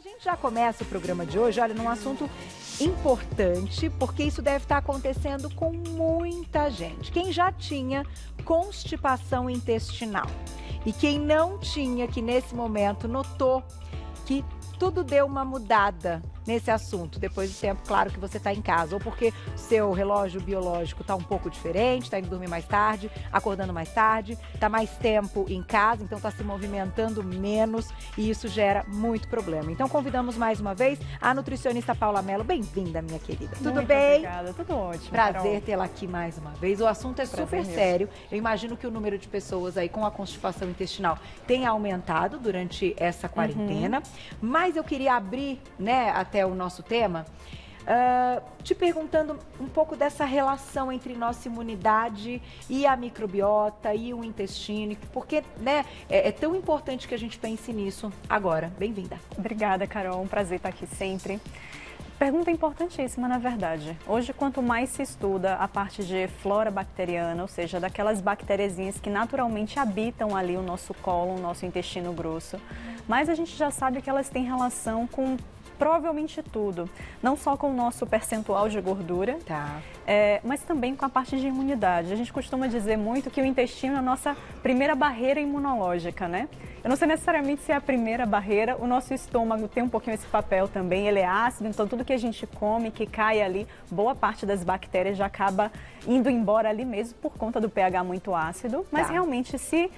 gente já começa o programa de hoje, olha, num assunto importante, porque isso deve estar acontecendo com muita gente. Quem já tinha constipação intestinal e quem não tinha, que nesse momento notou que tudo deu uma mudada nesse assunto, depois do tempo, claro, que você está em casa, ou porque o seu relógio biológico está um pouco diferente, está indo dormir mais tarde, acordando mais tarde, está mais tempo em casa, então está se movimentando menos e isso gera muito problema. Então convidamos mais uma vez a nutricionista Paula Mello. Bem-vinda, minha querida. Tudo muito bem? Obrigada, tudo ótimo. Prazer tê-la aqui mais uma vez. O assunto é super sério. Eu imagino que o número de pessoas aí com a constipação intestinal tenha aumentado durante essa quarentena, mas eu queria abrir, né, até o nosso tema, te perguntando um pouco dessa relação entre nossa imunidade e a microbiota e o intestino, porque, né, é tão importante que a gente pense nisso agora. Bem-vinda. Obrigada, Carol. Um prazer estar aqui sempre. Pergunta importantíssima, na verdade. Hoje, quanto mais se estuda a parte de flora bacteriana, ou seja, daquelas bactériazinhas que naturalmente habitam ali o nosso cólon, o nosso intestino grosso, mais a gente já sabe que elas têm relação com provavelmente tudo, não só com o nosso percentual de gordura, mas também com a parte de imunidade. A gente costuma dizer muito que o intestino é a nossa primeira barreira imunológica, né? Eu não sei necessariamente se é a primeira barreira, o nosso estômago tem um pouquinho esse papel também, ele é ácido, então tudo que a gente come, que cai ali, boa parte das bactérias já acaba indo embora ali mesmo por conta do pH muito ácido, mas realmente se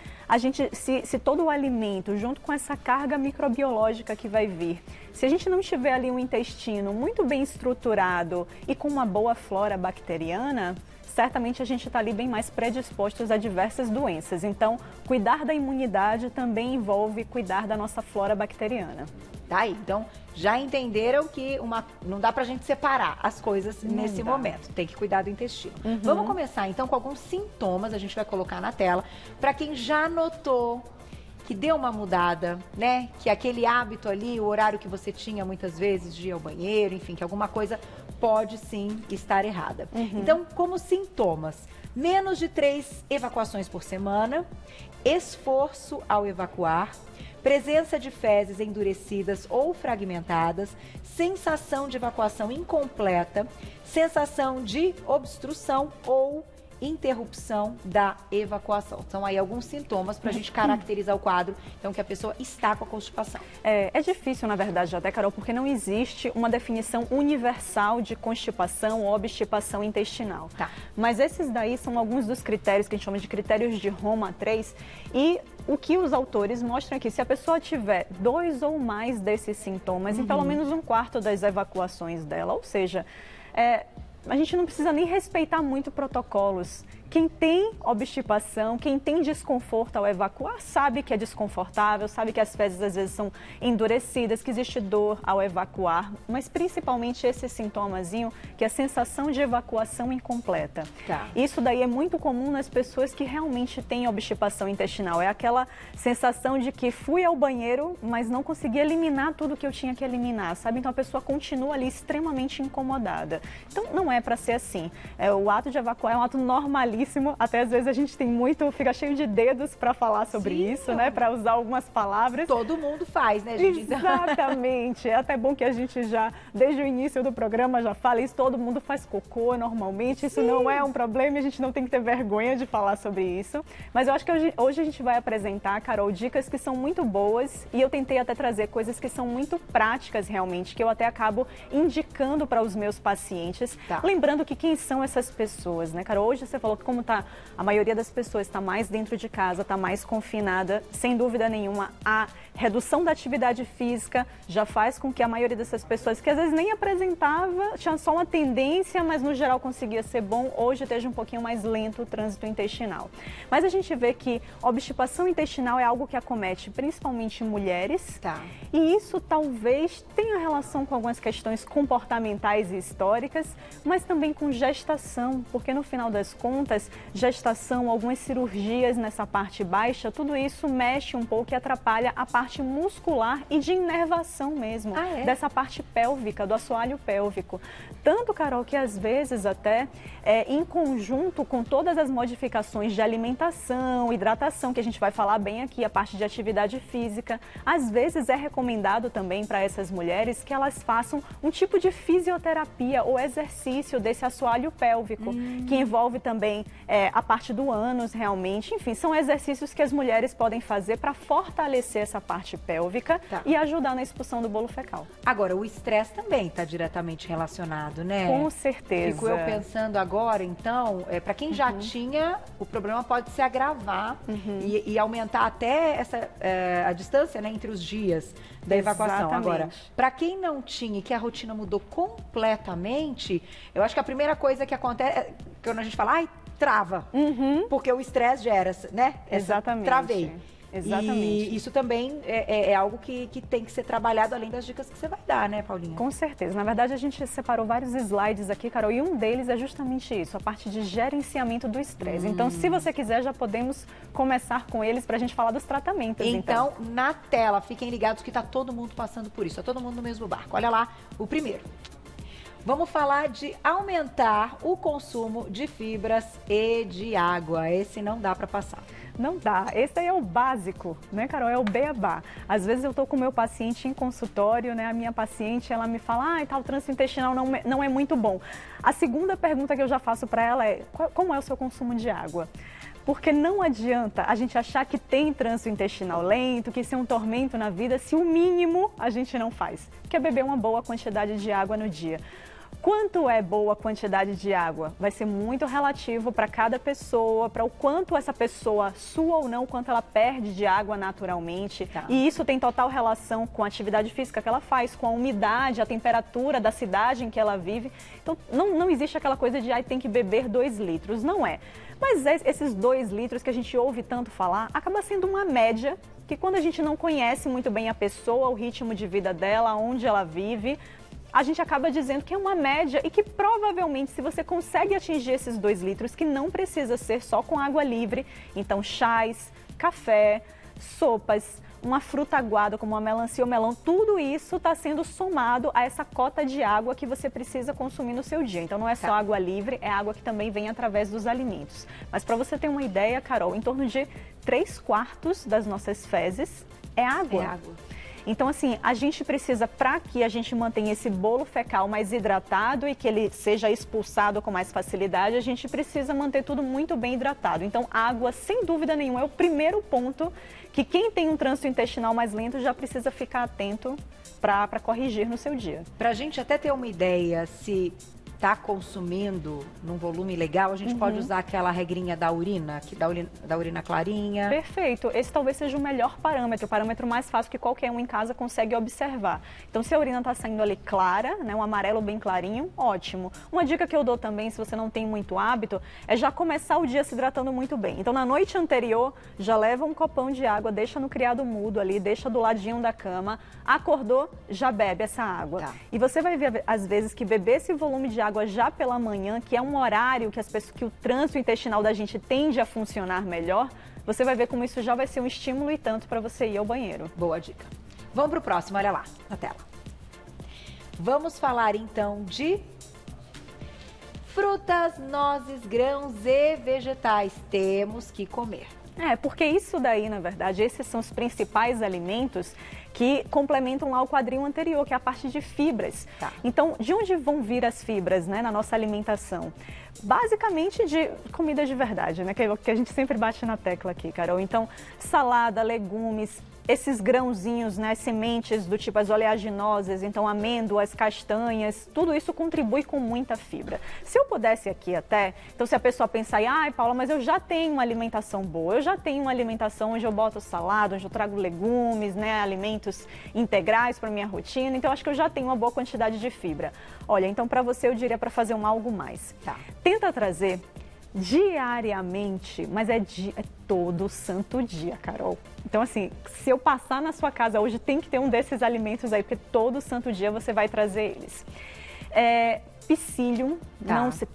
todo o alimento, junto com essa carga microbiológica que vai vir, se a gente não tiver ali um intestino muito bem estruturado e com uma boa flora bacteriana, certamente a gente está ali bem mais predispostos a diversas doenças. Então, cuidar da imunidade também envolve cuidar da nossa flora bacteriana. Tá aí, então já entenderam que não dá pra gente separar as coisas nesse momento, tem que cuidar do intestino. Vamos começar então com alguns sintomas, a gente vai colocar na tela, para quem já notou que deu uma mudada, né? Que aquele hábito ali, o horário que você tinha muitas vezes de ir ao banheiro, enfim, que alguma coisa pode sim estar errada. Então, como sintomas, menos de 3 evacuações por semana, esforço ao evacuar, presença de fezes endurecidas ou fragmentadas, sensação de evacuação incompleta, sensação de obstrução ou interrupção da evacuação. São aí alguns sintomas para a gente caracterizar o quadro, então, que a pessoa está com a constipação. É difícil, na verdade, até, Carol, porque não existe uma definição universal de constipação ou obstipação intestinal. Mas esses daí são alguns dos critérios que a gente chama de critérios de Roma 3 e o que os autores mostram aqui, se a pessoa tiver 2 ou mais desses sintomas em pelo menos 1/4 das evacuações dela, ou seja, a gente não precisa nem respeitar muito protocolos. Quem tem obstipação, quem tem desconforto ao evacuar, sabe que é desconfortável, sabe que as fezes às vezes são endurecidas, que existe dor ao evacuar, mas principalmente esse sintomazinho, que é a sensação de evacuação incompleta. Isso daí é muito comum nas pessoas que realmente têm obstipação intestinal. É aquela sensação de que fui ao banheiro, mas não consegui eliminar tudo que eu tinha que eliminar, sabe? Então a pessoa continua ali extremamente incomodada. Então não é para ser assim. O ato de evacuar é um ato normalíssimo. Até às vezes a gente fica cheio de dedos para falar sobre isso, né? Para usar algumas palavras. Todo mundo faz, né, gente? Exatamente. É até bom que a gente já, desde o início do programa, já fala isso. Todo mundo faz cocô normalmente. Isso não é um problema, a gente não tem que ter vergonha de falar sobre isso. Mas eu acho que hoje a gente vai apresentar, Carol, dicas que são muito boas e eu tentei até trazer coisas que são muito práticas realmente, que eu até acabo indicando para os meus pacientes. Lembrando que quem são essas pessoas, né, Carol? Hoje você falou que a maioria das pessoas está mais dentro de casa, está mais confinada, sem dúvida nenhuma, a redução da atividade física já faz com que a maioria dessas pessoas, que às vezes nem apresentava, tinha só uma tendência, mas no geral conseguia ser bom, hoje esteja um pouquinho mais lento o trânsito intestinal. Mas a gente vê que a obstipação intestinal é algo que acomete principalmente mulheres, e isso talvez tenha relação com algumas questões comportamentais e históricas, mas também com gestação, porque no final das contas, gravidez, gestação, algumas cirurgias nessa parte baixa, tudo isso mexe um pouco e atrapalha a parte muscular e de inervação mesmo, dessa parte pélvica, do assoalho pélvico. Tanto, Carol, que às vezes até em conjunto com todas as modificações de alimentação, hidratação, que a gente vai falar bem aqui, a parte de atividade física, às vezes é recomendado também para essas mulheres que elas façam um tipo de fisioterapia ou exercício desse assoalho pélvico, que envolve também a parte do ânus realmente. Enfim, são exercícios que as mulheres podem fazer para fortalecer essa parte pélvica e ajudar na expulsão do bolo fecal. Agora, o estresse também está diretamente relacionado, né? Com certeza. Fico eu pensando agora, então, para quem já tinha, o problema pode se agravar e aumentar até a distância, né, entre os dias da evacuação. Exatamente. Agora, para quem não tinha e que a rotina mudou completamente, eu acho que a primeira coisa que acontece, quando a gente fala, ai, trava, porque o estresse gera, né? Exatamente. Travei. Exatamente. E isso também é algo que tem que ser trabalhado além das dicas que você vai dar, né, Paulinha? Com certeza. Na verdade, a gente separou vários slides aqui, Carol, e um deles é justamente isso, a parte de gerenciamento do estresse. Então, se você quiser, já podemos começar com eles para a gente falar dos tratamentos. Então, na tela, fiquem ligados que está todo mundo passando por isso, está todo mundo no mesmo barco. Olha lá, o primeiro. Vamos falar de aumentar o consumo de fibras e de água. Esse não dá para passar. Não dá. Esse aí é o básico, né, Carol? É o beabá. Às vezes eu tô com o meu paciente em consultório, né? A minha paciente, ela me fala, o trânsito intestinal não é muito bom. A segunda pergunta que eu já faço para ela é, como é o seu consumo de água? Porque não adianta a gente achar que tem trânsito intestinal lento, que isso é um tormento na vida, se o mínimo a gente não faz, que é beber uma boa quantidade de água no dia. Quanto é boa quantidade de água? Vai ser muito relativo para cada pessoa, para o quanto essa pessoa sua ou não, quanto ela perde de água naturalmente. E isso tem total relação com a atividade física que ela faz, com a umidade, a temperatura da cidade em que ela vive. Então, não existe aquela coisa de tem que beber 2 litros. Não é. Mas esses 2 litros que a gente ouve tanto falar, acaba sendo uma média que quando a gente não conhece muito bem a pessoa, o ritmo de vida dela, onde ela vive, a gente acaba dizendo que é uma média e que provavelmente se você consegue atingir esses 2 litros, que não precisa ser só com água livre, então chás, café, sopas, uma fruta aguada como uma melancia ou melão, tudo isso está sendo somado a essa cota de água que você precisa consumir no seu dia. Então não é só água livre, é água que também vem através dos alimentos. Mas para você ter uma ideia, Carol, em torno de 3/4 das nossas fezes é água. É água. Então, assim, a gente precisa, para que a gente mantenha esse bolo fecal mais hidratado e que ele seja expulsado com mais facilidade, a gente precisa manter tudo muito bem hidratado. Então, água, sem dúvida nenhuma, é o primeiro ponto que quem tem um trânsito intestinal mais lento já precisa ficar atento para corrigir no seu dia. Para a gente até ter uma ideia se está consumindo num volume legal, a gente pode usar aquela regrinha da urina, da urina clarinha. Perfeito. Esse talvez seja o melhor parâmetro, o parâmetro mais fácil que qualquer um em casa consegue observar. Então, se a urina está saindo ali clara, né, um amarelo bem clarinho, ótimo. Uma dica que eu dou também, se você não tem muito hábito, é já começar o dia se hidratando muito bem. Então, na noite anterior, já leva um copão de água, deixa no criado mudo ali, deixa do ladinho da cama, acordou, já bebe essa água. E você vai ver, às vezes, que beber esse volume de água já pela manhã, que é um horário que o trânsito intestinal da gente tende a funcionar melhor, você vai ver como isso já vai ser um estímulo e tanto para você ir ao banheiro. Boa dica. Vamos para o próximo, olha lá na tela. Vamos falar então de frutas, nozes, grãos e vegetais. Temos que comer. Porque isso daí, na verdade, esses são os principais alimentos que complementam lá o quadril anterior, que é a parte de fibras. Então, de onde vão vir as fibras, né, na nossa alimentação? Basicamente de comida de verdade, né, que a gente sempre bate na tecla aqui, Carol. Então, salada, legumes, esses grãozinhos, né, sementes do tipo as oleaginosas, então amêndoas, castanhas, tudo isso contribui com muita fibra. Se eu pudesse aqui até, então se a pessoa pensar, Paula, mas eu já tenho uma alimentação boa, eu já tenho uma alimentação onde eu boto salada, onde eu trago legumes, né, alimentos integrais para minha rotina, então acho que eu já tenho uma boa quantidade de fibra. Olha, então para você eu diria para fazer algo mais. Tenta trazer diariamente, mas é todo santo dia, Carol. Então, assim, se eu passar na sua casa hoje, tem que ter um desses alimentos aí, porque todo santo dia você vai trazer eles. Psyllium,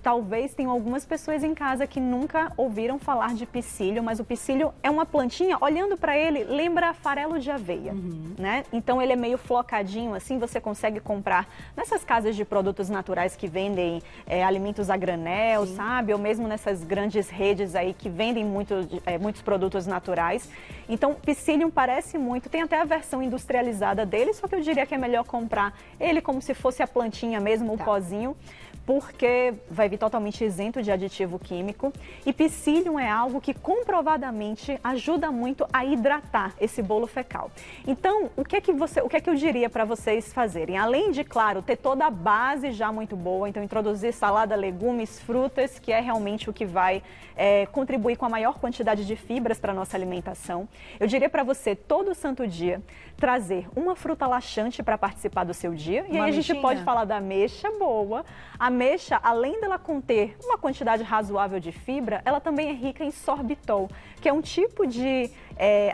talvez tenham algumas pessoas em casa que nunca ouviram falar de psyllium, mas o psyllium é uma plantinha, olhando para ele, lembra farelo de aveia, né? Então ele é meio flocadinho, assim, você consegue comprar nessas casas de produtos naturais que vendem alimentos a granel, sabe? Ou mesmo nessas grandes redes aí que vendem muitos produtos naturais. Então, psyllium parece muito, tem até a versão industrializada dele, só que eu diria que é melhor comprar ele como se fosse a plantinha mesmo, o pozinho, porque vai vir totalmente isento de aditivo químico. E psyllium é algo que comprovadamente ajuda muito a hidratar esse bolo fecal. Então, o que é que eu diria para vocês fazerem? Além de, claro, ter toda a base já muito boa, então introduzir salada, legumes, frutas, que é realmente o que vai contribuir com a maior quantidade de fibras para a nossa alimentação. Eu diria para você, todo santo dia, trazer uma fruta laxante para participar do seu dia. E aí a gente pode falar da ameixa boa. A ameixa, além dela conter uma quantidade razoável de fibra, ela também é rica em sorbitol, que é um tipo de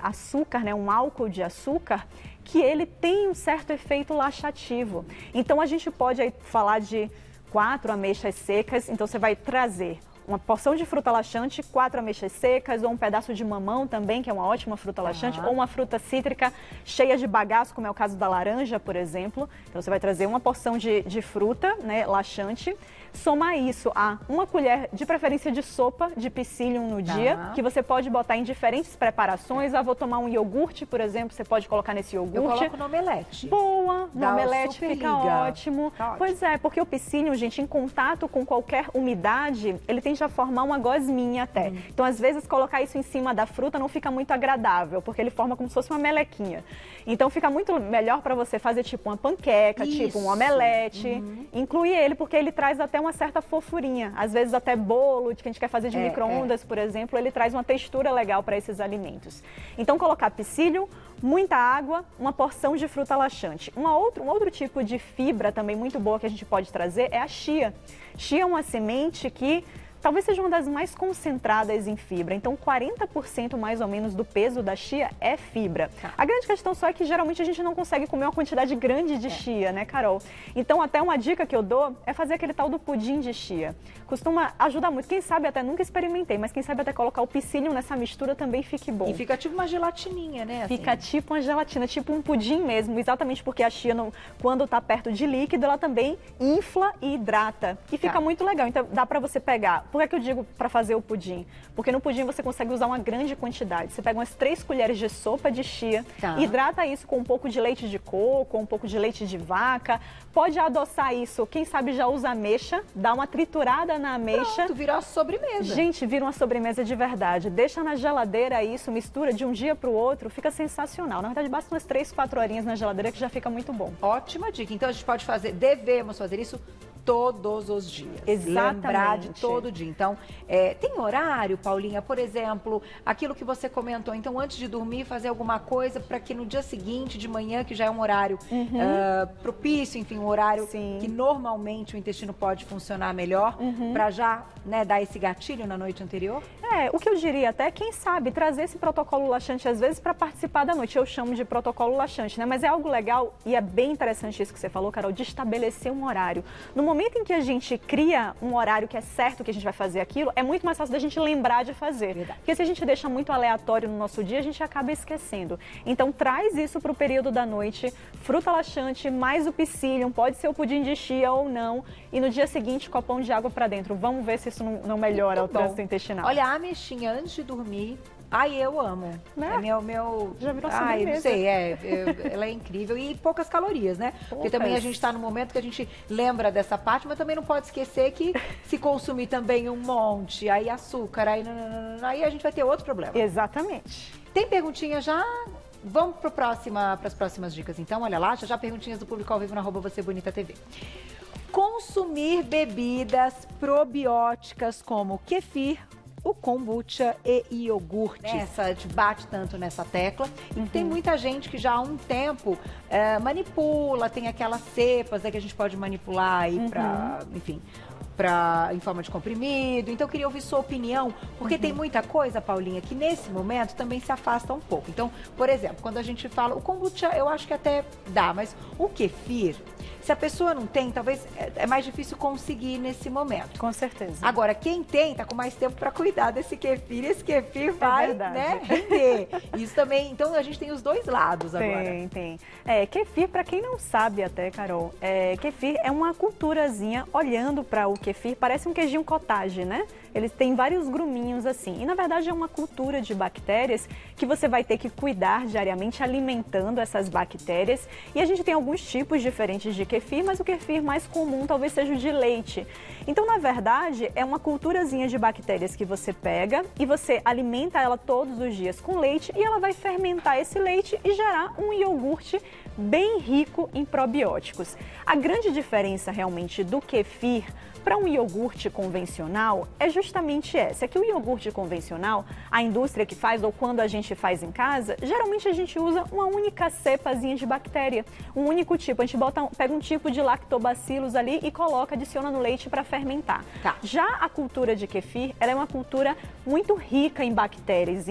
açúcar, né, um álcool de açúcar, que ele tem um certo efeito laxativo. Então a gente pode aí falar de 4 ameixas secas, então você vai trazer uma porção de fruta laxante, 4 ameixas secas, ou um pedaço de mamão também, que é uma ótima fruta laxante, ou uma fruta cítrica cheia de bagaço, como é o caso da laranja, por exemplo. Então você vai trazer uma porção de fruta, né, laxante, somar isso a uma colher, de preferência de sopa de psyllium no dia, que você pode botar em diferentes preparações. Vou tomar um iogurte, por exemplo, você pode colocar nesse iogurte. Eu coloco no omelete. Boa, no omelete fica ótimo. Pois é, porque o psyllium, gente, em contato com qualquer umidade, ele tende a formar uma gosminha até. Então, às vezes, colocar isso em cima da fruta não fica muito agradável, porque ele forma como se fosse uma melequinha. Então, fica muito melhor para você fazer tipo uma panqueca, tipo um omelete. Incluir ele, porque ele traz até uma certa fofurinha. Às vezes até bolo, que a gente quer fazer de micro-ondas, por exemplo, ele traz uma textura legal para esses alimentos. Então, colocar psyllium, muita água, uma porção de fruta laxante. Um outro tipo de fibra também muito boa que a gente pode trazer é a chia. Chia é uma semente que talvez seja uma das mais concentradas em fibra. Então, 40% mais ou menos do peso da chia é fibra. A grande questão só é que geralmente a gente não consegue comer uma quantidade grande de chia, né, Carol? Então, até uma dica que eu dou é fazer aquele tal do pudim de chia. Costuma ajudar muito. Quem sabe até, nunca experimentei, mas quem sabe até colocar o psyllium nessa mistura também fique bom. E fica tipo uma gelatininha, né? Assim. Fica tipo uma gelatina, tipo um pudim mesmo, exatamente porque a chia, quando tá perto de líquido, ela também infla e hidrata. E fica muito legal. Então, dá pra você pegar. Por que eu digo para fazer o pudim? Porque no pudim você consegue usar uma grande quantidade. Você pega umas 3 colheres de sopa de chia, hidrata isso com um pouco de leite de coco, um pouco de leite de vaca. Pode adoçar isso, quem sabe já usa ameixa, dá uma triturada na ameixa. Pronto, virou uma sobremesa. Gente, vira uma sobremesa de verdade. Deixa na geladeira isso, mistura de um dia para o outro, fica sensacional. Na verdade, basta umas 3, 4 horinhas na geladeira que já fica muito bom. Ótima dica. Então a gente pode devemos fazer isso todos os dias. Exatamente. Lembrar de todo dia. Então, tem horário, Paulinha? Por exemplo, aquilo que você comentou. Então, antes de dormir, fazer alguma coisa para que no dia seguinte, de manhã, que já é um horário propício, enfim, um horário que normalmente o intestino pode funcionar melhor, para já dar esse gatilho na noite anterior? O que eu diria até, quem sabe, trazer esse protocolo laxante às vezes para participar da noite. Eu chamo de protocolo laxante, né? Mas é algo legal e é bem interessante isso que você falou, Carol, de estabelecer um horário. No momento em que a gente cria um horário que é certo que a gente vai fazer aquilo, é muito mais fácil da gente lembrar de fazer. Verdade. Porque se a gente deixa muito aleatório no nosso dia, a gente acaba esquecendo. Então, traz isso para o período da noite, fruta laxante, mais o psyllium, pode ser o pudim de chia ou não, e no dia seguinte, copão de água para dentro. Vamos ver se isso não melhora o trânsito intestinal. Olha, a ameixinha antes de dormir, eu amo. Né? É meu... Já virou sobremesa. Não sei, ela é incrível e poucas calorias, né? Porque também a gente está no momento que a gente lembra dessa parte, mas também não pode esquecer que se consumir também um monte, aí açúcar, aí a gente vai ter outro problema. Exatamente. Tem perguntinha já? Vamos para as próximas dicas, então. Olha lá, já perguntinhas do público ao vivo na @VocêBonitaTV. Consumir bebidas probióticas como kefir, o kombucha e iogurte. A gente bate tanto nessa tecla. E tem muita gente que já há um tempo manipula, tem aquelas cepas que a gente pode manipular aí para, enfim, em forma de comprimido. Então, eu queria ouvir sua opinião, porque tem muita coisa, Paulinha, que nesse momento também se afasta um pouco. Então, por exemplo, quando a gente fala, o kombucha eu acho que até dá, mas o kefir, Se a pessoa não tem, talvez é mais difícil conseguir nesse momento. Com certeza. Agora, quem tem, tá com mais tempo para cuidar desse kefir, esse kefir vai, né, render. Isso também, então a gente tem os dois lados agora. Tem. Kefir, para quem não sabe até, Carol, kefir é uma culturazinha, olhando para o kefir, parece um queijinho cottage, né? Ele tem vários gruminhos assim. E na verdade é uma cultura de bactérias que você vai ter que cuidar diariamente, alimentando essas bactérias. E a gente tem alguns tipos diferentes de kefir, mas o kefir mais comum talvez seja o de leite. Então, na verdade, é uma culturazinha de bactérias que você pega e você alimenta ela todos os dias com leite e ela vai fermentar esse leite e gerar um iogurte bem rico em probióticos. A grande diferença realmente do kefir para um iogurte convencional é justamente essa, que o iogurte convencional, a indústria que faz ou quando a gente faz em casa, geralmente a gente usa uma única cepazinha de bactéria, um único tipo. A gente pega um tipo de lactobacillus ali e coloca, adiciona no leite para fermentar. Tá. Já a cultura de kefir, ela é uma cultura muito rica em bactérias.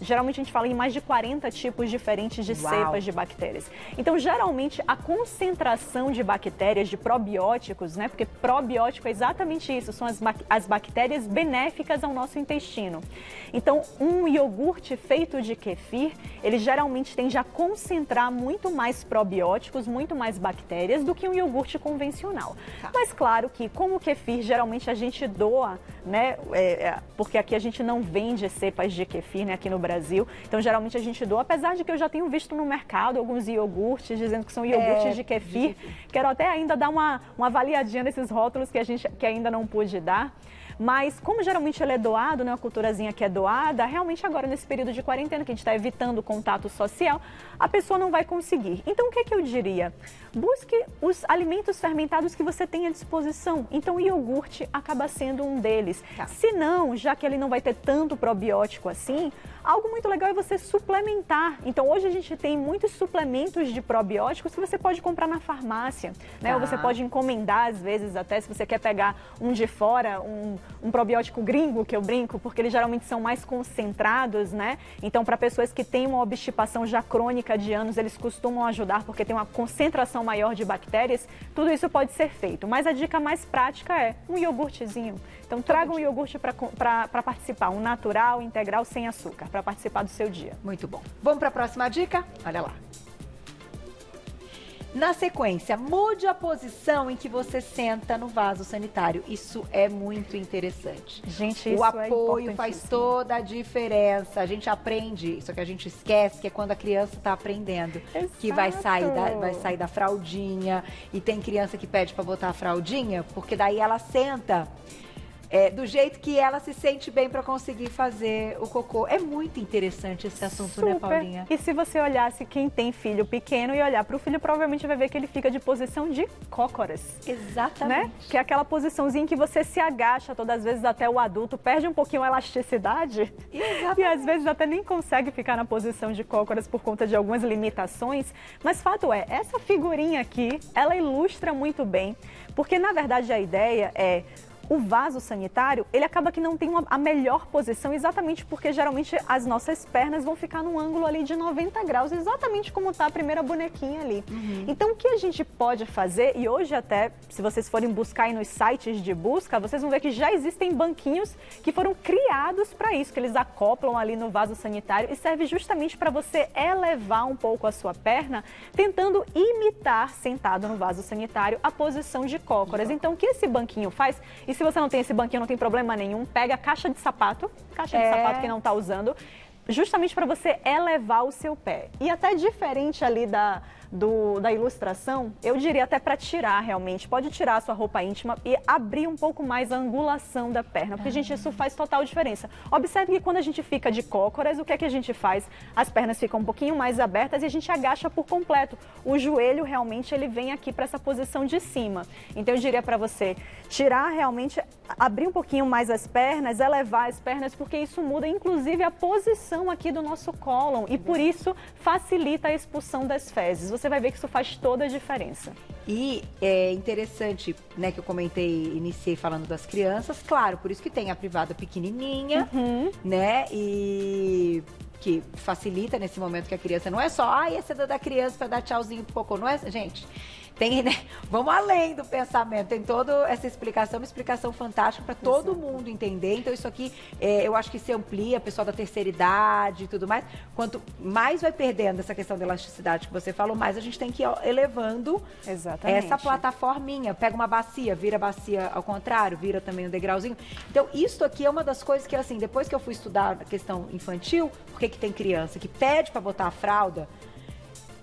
Geralmente a gente fala em mais de 40 tipos diferentes de cepas de bactérias. Então, geralmente, a concentração de bactérias, de probióticos, né? Porque probiótico é exatamente isso, são as bactérias benéficas ao nosso intestino. Então, um iogurte feito de kefir, ele geralmente tende a concentrar muito mais probióticos, muito mais bactérias do que um iogurte convencional. Tá. Mas claro que, como o kefir, geralmente a gente doa, né? Porque aqui a gente não vende cepas de kefir, né? Aqui no Brasil. Então, geralmente a gente doa, apesar de que eu já tenho visto no mercado alguns iogurtes dizendo que são iogurtes de kefir. Quero até ainda dar uma avaliadinha nesses rótulos que ainda não pude dar. Mas como geralmente ele é doado, né, uma culturazinha que é doada, realmente agora nesse período de quarentena, que a gente está evitando o contato social, a pessoa não vai conseguir. Então o que eu diria? Busque os alimentos fermentados que você tem à disposição. Então o iogurte acaba sendo um deles. Tá. Se não, já que ele não vai ter tanto probiótico assim, algo muito legal é você suplementar. Então hoje a gente tem muitos suplementos de probióticos que você pode comprar na farmácia, né? Ou você pode encomendar às vezes até, se você quer pegar um de fora, um probiótico gringo, que eu brinco, porque eles geralmente são mais concentrados, né? Então para pessoas que têm uma obstipação já crônica de anos, eles costumam ajudar porque tem uma concentração maior de bactérias. Tudo isso pode ser feito, mas a dica mais prática é um iogurtezinho. Então traga um iogurte para participar, um natural, integral, sem açúcar, para participar do seu dia. Muito bom. Vamos para a próxima dica? Olha lá. Na sequência, mude a posição em que você senta no vaso sanitário. Isso é muito interessante. Gente, isso o apoio faz toda a diferença. A gente aprende, só que a gente esquece que é quando a criança está aprendendo. Exato. Que vai sair da fraldinha. E tem criança que pede para botar a fraldinha, porque daí ela senta do jeito que ela se sente bem para conseguir fazer o cocô. É muito interessante esse assunto, super, né, Paulinha? E se você olhasse quem tem filho pequeno e olhar para o filho, provavelmente vai ver que ele fica de posição de cócoras. Exatamente. Né? Que é aquela posiçãozinha em que você se agacha, todas as vezes até o adulto perde um pouquinho a elasticidade. Exatamente. E às vezes até nem consegue ficar na posição de cócoras por conta de algumas limitações. Mas fato é, essa figurinha aqui, ela ilustra muito bem, porque na verdade a ideia é: o vaso sanitário, ele acaba que não tem a melhor posição, exatamente porque geralmente as nossas pernas vão ficar num ângulo ali de 90 graus, exatamente como está a primeira bonequinha ali. Então o que a gente pode fazer, e hoje até, se vocês forem buscar aí nos sites de busca, vocês vão ver que já existem banquinhos que foram criados para isso, que eles acoplam ali no vaso sanitário e serve justamente para você elevar um pouco a sua perna, tentando imitar, sentado no vaso sanitário, a posição de cócoras. Então o que esse banquinho faz? Se você não tem esse banquinho, não tem problema nenhum, pega a caixa de sapato que não está usando, justamente para você elevar o seu pé. E até diferente ali da ilustração, eu diria até para tirar realmente, pode tirar a sua roupa íntima e abrir um pouco mais a angulação da perna, porque, gente, isso faz total diferença. Observe que quando a gente fica de cócoras, o que é que a gente faz? As pernas ficam um pouquinho mais abertas e a gente agacha por completo. O joelho realmente ele vem aqui para essa posição de cima. Então eu diria para você tirar realmente, abrir um pouquinho mais as pernas, elevar as pernas, porque isso muda inclusive a posição aqui do nosso cólon e por isso facilita a expulsão das fezes. Você vai ver que isso faz toda a diferença. E é interessante, né, que eu iniciei falando das crianças, claro, por isso que tem a privada pequenininha, né, e que facilita nesse momento que a criança não é só, essa é da criança para dar tchauzinho pro cocô, não é, gente? tem, né? Vamos além do pensamento, tem toda essa explicação, uma explicação fantástica para todo mundo entender. Então isso aqui, eu acho que se amplia, pessoal da terceira idade e tudo mais. Quanto mais vai perdendo essa questão da elasticidade que você falou, mais a gente tem que ir elevando essa plataforminha. Pega uma bacia, vira a bacia ao contrário, vira também um degrauzinho. Então isso aqui é uma das coisas que, assim, depois que eu fui estudar a questão infantil, por que tem criança que pede para botar a fralda?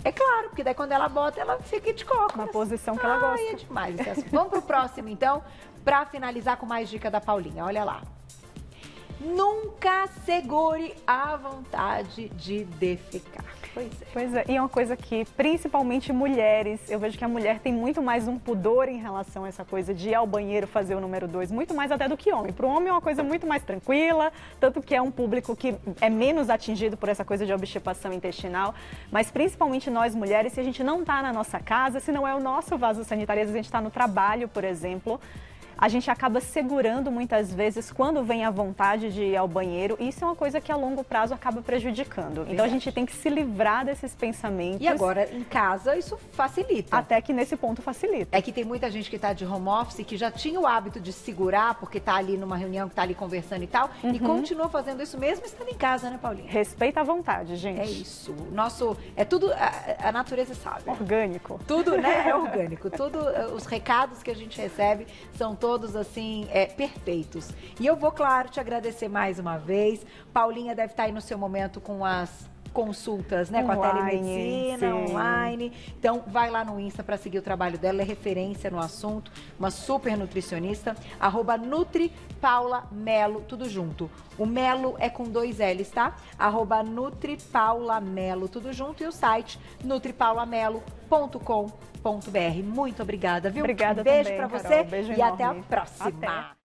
É claro, porque daí quando ela bota, ela fica de cócoras. Na posição que ela gosta. É demais. Vamos pro próximo, então, para finalizar com mais dica da Paulinha. Olha lá. Nunca segure a vontade de defecar. Pois é, e é uma coisa que, principalmente mulheres, eu vejo que a mulher tem muito mais um pudor em relação a essa coisa de ir ao banheiro fazer o número 2, muito mais até do que homem. Para o homem é uma coisa muito mais tranquila, tanto que é um público que é menos atingido por essa coisa de obstipação intestinal, mas principalmente nós mulheres, se a gente não está na nossa casa, se não é o nosso vaso sanitário, às vezes a gente está no trabalho, por exemplo, a gente acaba segurando muitas vezes quando vem a vontade de ir ao banheiro. E isso é uma coisa que a longo prazo acaba prejudicando. Verdade. Então a gente tem que se livrar desses pensamentos. E agora em casa isso facilita. Até que nesse ponto facilita. É que tem muita gente que está de home office que já tinha o hábito de segurar porque está ali numa reunião, que está ali conversando e tal. E continua fazendo isso mesmo estando em casa, né, Paulinha? Respeita a vontade, gente. É isso. É tudo, a natureza sabe. Orgânico. Tudo, né? É orgânico. Tudo, os recados que a gente recebe são todos, assim, perfeitos. E eu vou, claro, te agradecer mais uma vez. Paulinha deve estar aí no seu momento com as consultas, né? Online, com a telemedicina, sim. online. Então, vai lá no Insta para seguir o trabalho dela. É referência no assunto. Uma super nutricionista. @NutriPaulaMelo, tudo junto. O Melo é com 2 L's, tá? @NutriPaulaMelo, tudo junto. E o site nutripaulamelo.com.br. Muito obrigada, viu? Obrigada beijo também, para você Carol. Beijo e enorme. até a próxima. Até.